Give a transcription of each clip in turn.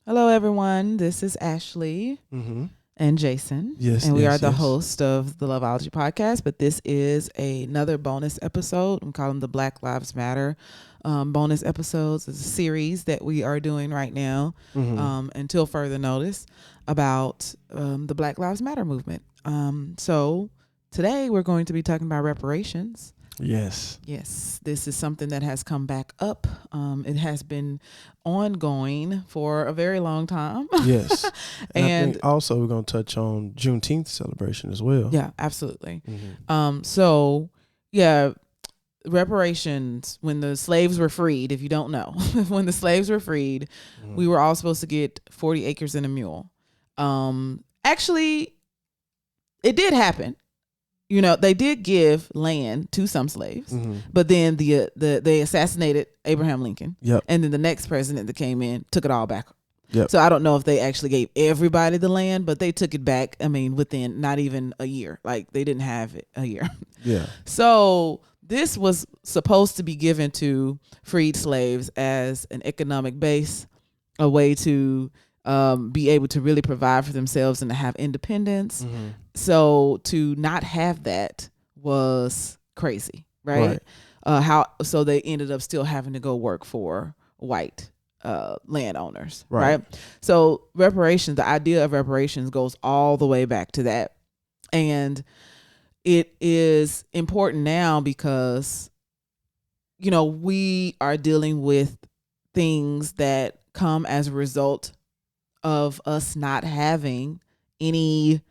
Hello, everyone. This is Ashley Mm-hmm. and Jason. Yes, and we are yes, the yes. host of the Loveology podcast, but this is another bonus episode. We call them the Black Lives Matter bonus episodes. It's a series that we are doing right now Mm-hmm. until further notice about the Black Lives Matter movement. So today we're going to be talking about reparations. Yes, Yes, this is something that has come back up. It has been ongoing for a very long time. yes. And I think And also we're going to touch on Juneteenth celebration as well. yeah, absolutely. Mm-hmm. So yeah, reparations, when the slaves were freed, if you don't know, when the slaves were freed, we were all supposed to get 40 acres and a mule. Actually, it did happen. They did give land to some slaves, Mm-hmm. but then they assassinated Abraham Lincoln, Yep, and then the next president that came in took it all back. yep. So I don't know if they actually gave everybody the land, but they took it back. I mean, within not even a year. Like, they didn't have it a year. Yeah, So this was supposed to be given to freed slaves as an economic base, a way to be able to really provide for themselves and to have independence. mm-hmm. So to not have that was crazy, right? Right. So they ended up still having to go work for white landowners, Right. right? So reparations, the idea of reparations goes all the way back to that. And it is important now because, we are dealing with things that come as a result of us not having any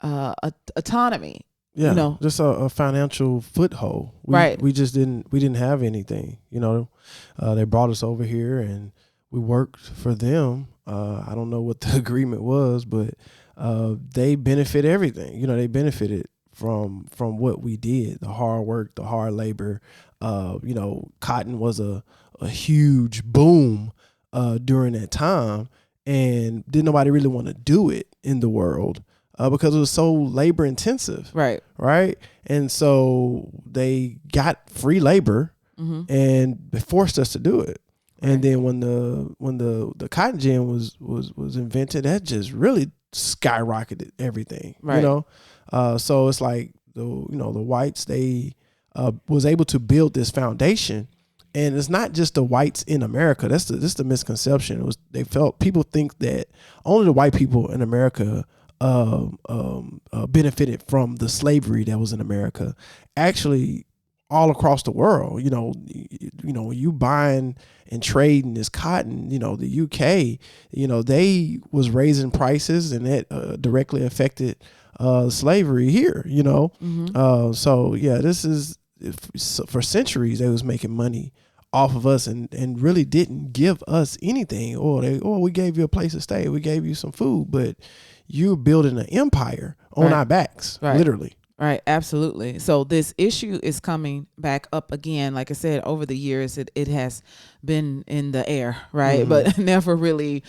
autonomy. Yeah, just a financial foothold. Right. We just didn't have anything. They brought us over here and we worked for them. I don't know what the agreement was, but they benefit everything. They benefited from what we did, the hard work, the hard labor. Cotton was a huge boom during that time, and didn't nobody really want to do it in the world. Because it was so labor intensive, Right. right? And so they got free labor, Mm-hmm. and they forced us to do it. Right. And then when the cotton gin was invented, that just really skyrocketed everything. Right. So it's like the whites, they was able to build this foundation. And it's not just the whites in America. That's the misconception. People think that only the white people in America benefited from the slavery that was in America. Actually, all across the world, when you buying and trading this cotton, the UK, they was raising prices, and that directly affected slavery here. Mm-hmm. So yeah, this is for centuries they was making money off of us, and really didn't give us anything. We gave you a place to stay, we gave you some food, but you're building an empire on Right. our backs, Right. literally. Right, absolutely. So this issue is coming back up again. Like I said, over the years, it has been in the air, right? Mhm. But never really,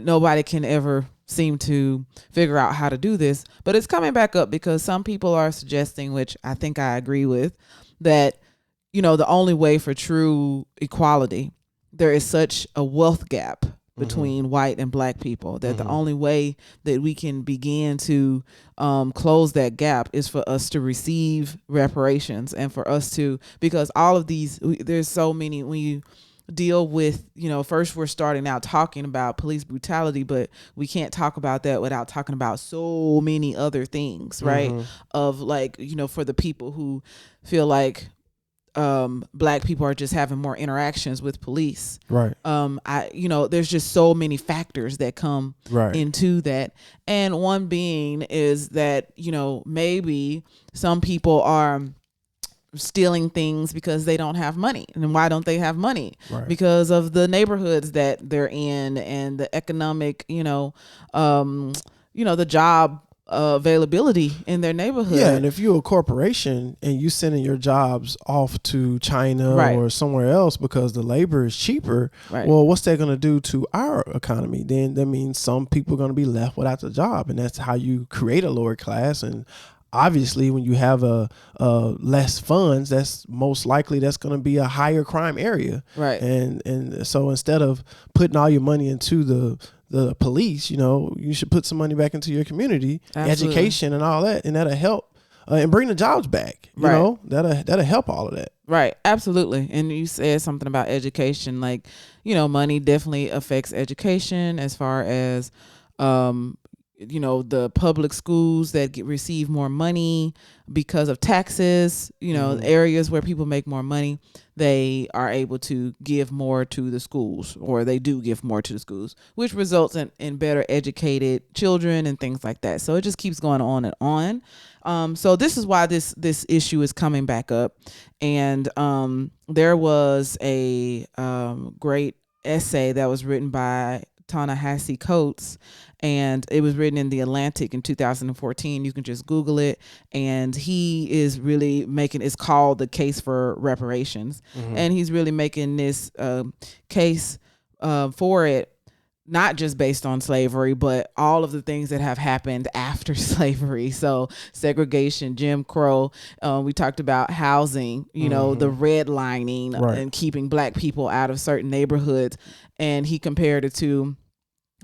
nobody can ever seem to figure out how to do this. But it's coming back up because some people are suggesting, which I think I agree with, that, the only way for true equality, there is such a wealth gap between white and black people, that the only way that we can begin to close that gap is for us to receive reparations, and for us to, because all of these, there's so many, when you deal with, first we're starting out talking about police brutality, but we can't talk about that without talking about so many other things, right? Of like, for the people who feel like black people are just having more interactions with police. Right. There's just so many factors that come Right. into that. And one being is that, maybe some people are stealing things because they don't have money. And why don't they have money? Right. Because of the neighborhoods that they're in, and the economic, the job availability in their neighborhood. Yeah, and if you're a corporation and you sending your jobs off to China Right. or somewhere else because the labor is cheaper, Right. well, what's that going to do to our economy? Then that means some people are going to be left without a job, and that's how you create a lower class. And obviously, when you have less funds, that's most likely that's going to be a higher crime area. Right. And so instead of putting all your money into the police, you should put some money back into your community, Absolutely. education and all that, and that'll help and bring the jobs back. That'll help all of that. Right. Absolutely. And you said something about education, like, money definitely affects education as far as, the public schools that receive more money because of taxes, areas where people make more money, they are able to give more to the schools, or they do give more to the schools, which results in better educated children and things like that. So it just keeps going on and on. So this is why this issue is coming back up. And there was a great essay that was written by Ta-Nehisi Coates, and it was written in The Atlantic in 2014. You can just Google it. And he is really it's called The Case for Reparations. Mm-hmm. And he's really making this case for it, not just based on slavery, but all of the things that have happened after slavery. So segregation, Jim Crow, we talked about housing, mm-hmm. the redlining, right. and keeping black people out of certain neighborhoods. And he compared it to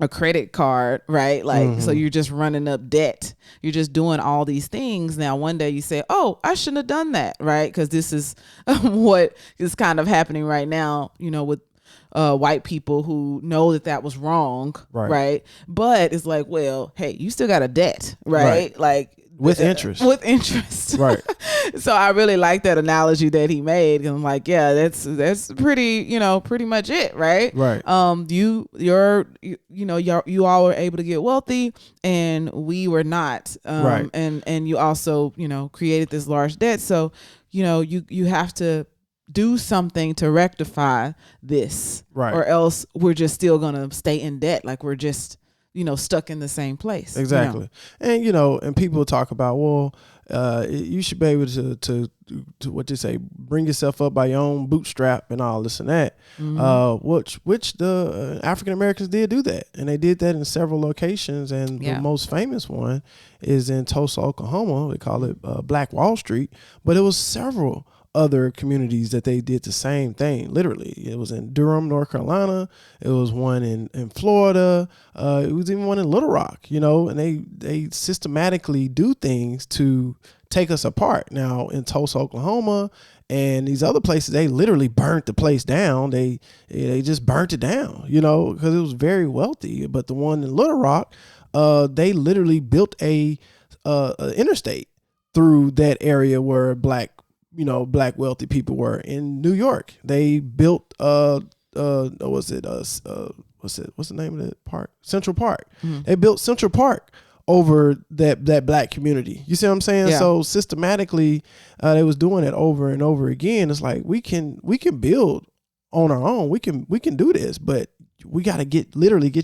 a credit card, right? Like, mm-hmm. so you're just running up debt. You're just doing all these things. Now, one day you say, oh, I shouldn't have done that, right? Because this is what is kind of happening right now, with white people who know that was wrong, right? But it's like, well, hey, you still got a debt, right? Like, with interest. Right. So I really like that analogy that he made. And I'm like, yeah, that's pretty, pretty much it. Right. You all were able to get wealthy and we were not. Right. And you also, created this large debt. So, you have to do something to rectify this, right? Or else we're just still going to stay in debt. Like we're just, stuck in the same place. Exactly. And, and people talk about, well, you should be able to what you say, bring yourself up by your own bootstrap and all this and that. Mm-hmm. Which the African Americans did do that. And they did that in several locations. And the most famous one is in Tulsa, Oklahoma. They call it Black Wall Street. But it was several other communities that they did the same thing. Literally, it was in Durham, North Carolina. It was one in Florida. It was even one in Little Rock. And they systematically do things to take us apart. Now in Tulsa, Oklahoma, and these other places, they literally burnt the place down. They just burnt it down. Because it was very wealthy. But the one in Little Rock, they literally built a interstate through that area where black wealthy people were. In New York, they built what's the name of that park? Central Park. Mm-hmm. They built Central Park over that black community. You see what I'm saying? Yeah. So systematically, they was doing it over and over again. It's like we can build on our own. We can do this, but we got to get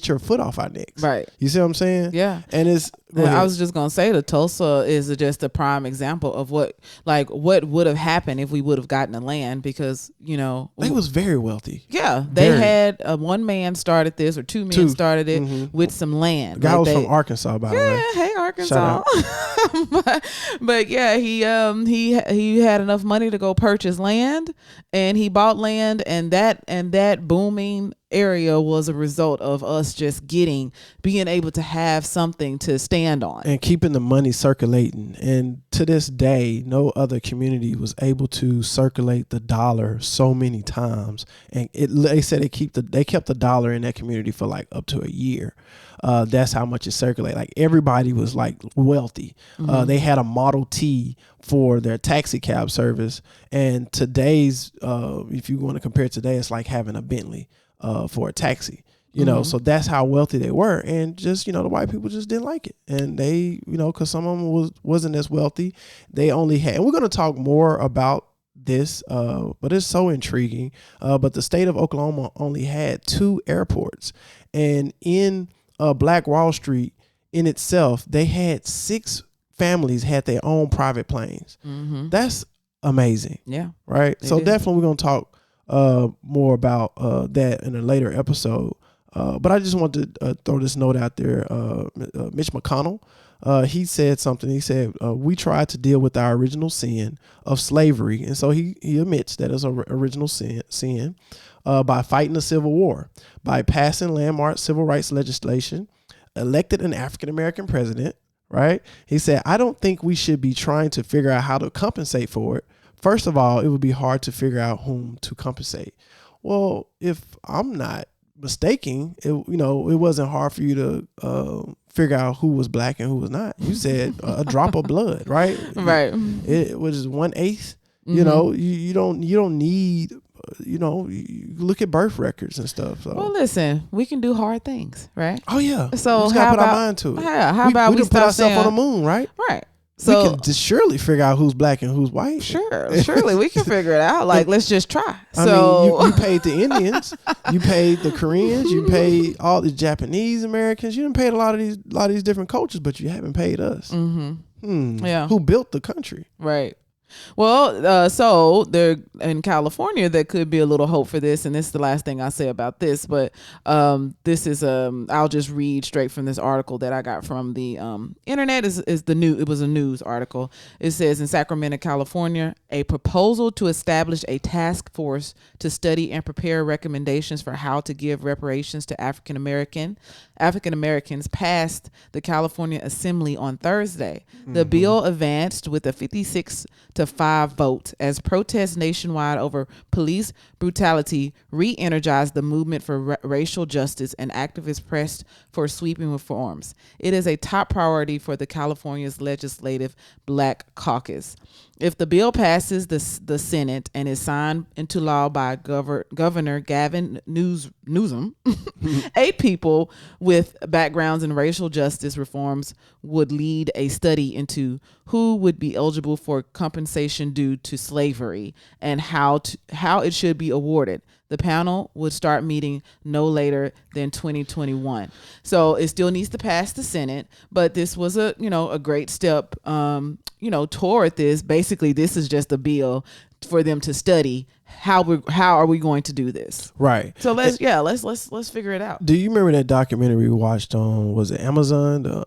your foot off our necks. Right. You see what I'm saying? Yeah. And I was just going to say the Tulsa is just a prime example of what would have happened if we would have gotten the land, because, they was very wealthy. Yeah. They had one man started this, or two men started it, mm-hmm. with some land. The guy was from Arkansas, by the way. Yeah. Hey, Arkansas. but yeah, he had enough money to go purchase land, and he bought land, and that booming area was a result of us just being able to have something to stand on and keeping the money circulating. And to this day, no other community was able to circulate the dollar so many times. And they said they kept the dollar in that community for like up to a year. That's how much it circulated. Like everybody was like wealthy. Mm-hmm. They had a Model T for their taxi cab service. And today's, if you want to compare it today, it's like having a Bentley for a taxi, mm-hmm. So that's how wealthy they were. And just, the white people just didn't like it. And they, cause some of them wasn't as wealthy. They only had, and we're going to talk more about this, but it's so intriguing. But the state of Oklahoma only had 2 airports, and in Black Wall Street in itself, they had 6 families had their own private planes. Mm-hmm. That's amazing. Yeah. Right. So definitely we're going to talk more about that in a later episode. But I just want to throw this note out there. Mitch McConnell, he said something. He said, we tried to deal with our original sin of slavery. And so he admits that it's an original sin. by fighting the Civil War, by passing landmark civil rights legislation, elected an African-American president, right? He said, I don't think we should be trying to figure out how to compensate for it. First of all, it would be hard to figure out whom to compensate. Well, if I'm not mistaken, it wasn't hard for you to figure out who was black and who was not. You said a drop of blood, right? Right. It was 1/8. You know, you don't need. You look at birth records and stuff. So. Well, listen, we can do hard things, right? Oh yeah. So we just gotta put our mind to it. Yeah. How about we put stop ourselves on saying, the moon, right? Right. So we can surely figure out who's black and who's white. Surely we can figure it out. Like, let's just try. I mean, you paid the Indians, you paid the Koreans, you paid all the Japanese Americans. You didn't pay a lot of these different cultures, but you haven't paid us. Yeah. Who built the country? Right. Well, so there in California, there could be a little hope for this, and this is the last thing I'll say about this. But this is I'll just read straight from this article that I got from the internet. It was a news article. It says in Sacramento, California, a proposal to establish a task force to study and prepare recommendations for how to give reparations to African Americans passed the California Assembly on Thursday. The bill advanced with a 56-5 vote as protests nationwide over police brutality re-energized the movement for racial justice, and activists pressed for sweeping reforms. It is a top priority for the California's Legislative Black Caucus. If the bill passes the Senate and is signed into law by Governor Gavin Newsom, 8 people with backgrounds in racial justice reforms would lead a study into who would be eligible for compensation due to slavery and how it should be awarded. The panel would start meeting no later than 2021. So it still needs to pass the Senate, but this was a great step, toward this. Basically, this is just a bill for them to study how are we going to do this. Right. So let's figure it out. Do you remember that documentary we watched on, was it Amazon?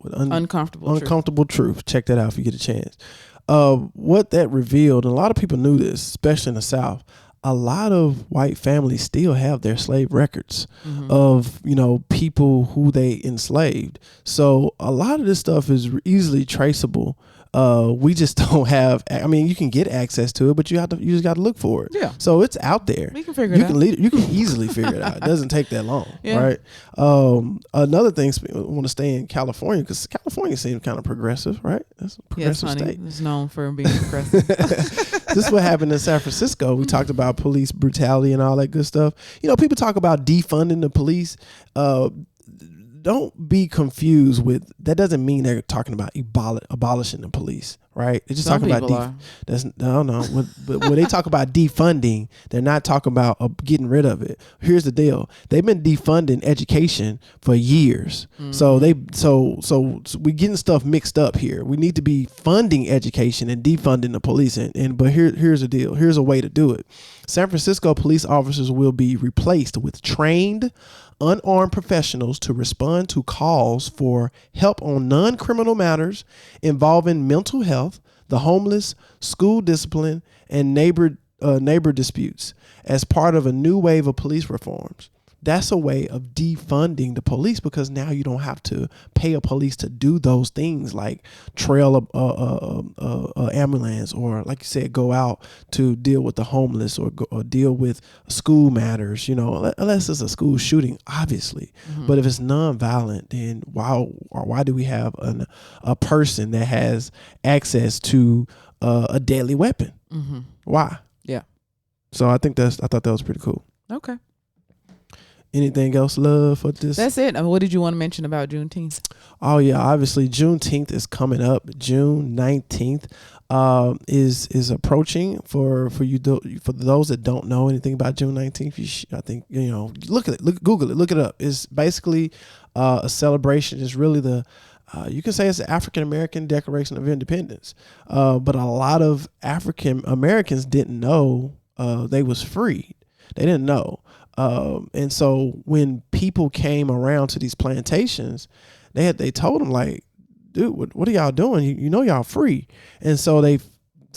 Uncomfortable Truth. Check that out if you get a chance. What that revealed, and a lot of people knew this, especially in the South, a lot of white families still have their slave records of, people who they enslaved. So a lot of this stuff is easily traceable. We just don't have, you can get access to it, but you just got to look for it. Yeah. So it's out there. We can figure it out. You can easily figure it out. It doesn't take that long. Yeah. Right. Another thing, I want to stay in California because California seems kind of progressive, right? That's a progressive state. It's known for being progressive. This is what happened in San Francisco. We talked about police brutality and all that good stuff. People talk about defunding the police. Don't be confused with that. Doesn't mean they're talking about abolishing the police, right? They're just talking about when they talk about defunding, they're not talking about getting rid of it. Here's the deal: they've been defunding education for years, so we're getting stuff mixed up here. We need to be funding education and defunding the police, but here's the deal: here's a way to do it. San Francisco police officers will be replaced with trained, unarmed professionals to respond to calls for help on non-criminal matters involving mental health, the homeless, school discipline, and neighbor disputes as part of a new wave of police reforms. That's a way of defunding the police because now you don't have to pay a police to do those things like trail a ambulance or, like you said, go out to deal with the homeless or deal with school matters, unless it's a school shooting, obviously. But if it's nonviolent, then why do we have a person that has access to a deadly weapon? Why? Yeah. So I thought that was pretty cool. Okay. Anything else, love, for this? That's it. What did you want to mention about Juneteenth? Oh, yeah. Obviously, Juneteenth is coming up. June 19th is approaching for those that don't know anything about June 19th. I think, look at it. Google it. Look it up. It's basically a celebration. It's really you can say it's the African American Declaration of Independence. But a lot of African Americans didn't know they was freed. They didn't know. And so when people came around to these plantations, they told them like, dude, what are y'all doing? You know, y'all free. And so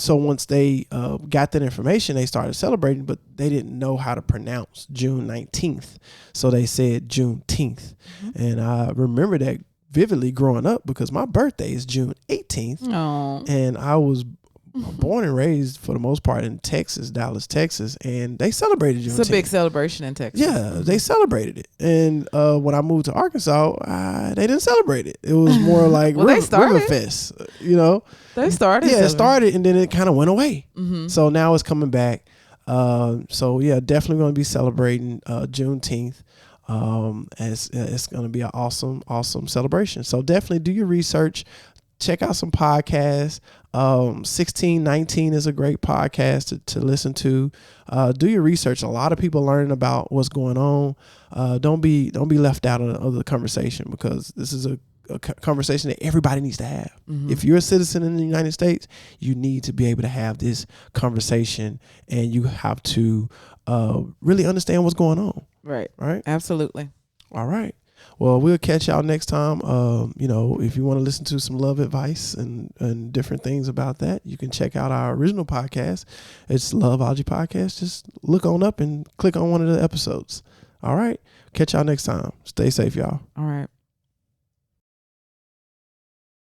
So once they got that information, they started celebrating, but they didn't know how to pronounce June 19th. So they said Juneteenth. Mm-hmm. And I remember that vividly growing up because my birthday is June 18th. Oh. And I was born and raised for the most part in Texas, Dallas, Texas, and they celebrated Juneteenth. It's a big celebration in Texas. Yeah, they celebrated it. And when I moved to Arkansas, they didn't celebrate it. It was more like well, Riverfest, you know. They started. Yeah, it started and then it kind of went away. Mm-hmm. So now it's coming back. So yeah, definitely going to be celebrating Juneteenth. It's going to be an awesome celebration. So definitely do your research. Check out some podcasts. 1619 is a great podcast to listen to. Do your research. A lot of people learning about what's going on. Don't be left out of the conversation because this is a conversation that everybody needs to have. Mm-hmm. If you're a citizen in the United States, you need to be able to have this conversation, and you have to really understand what's going on. Right. Right. Absolutely. All right. Well, we'll catch y'all next time. If you want to listen to some love advice and different things about that, you can check out our original podcast. It's Loveology Podcast. Just look on up and click on one of the episodes. All right. Catch y'all next time. Stay safe, y'all. All right.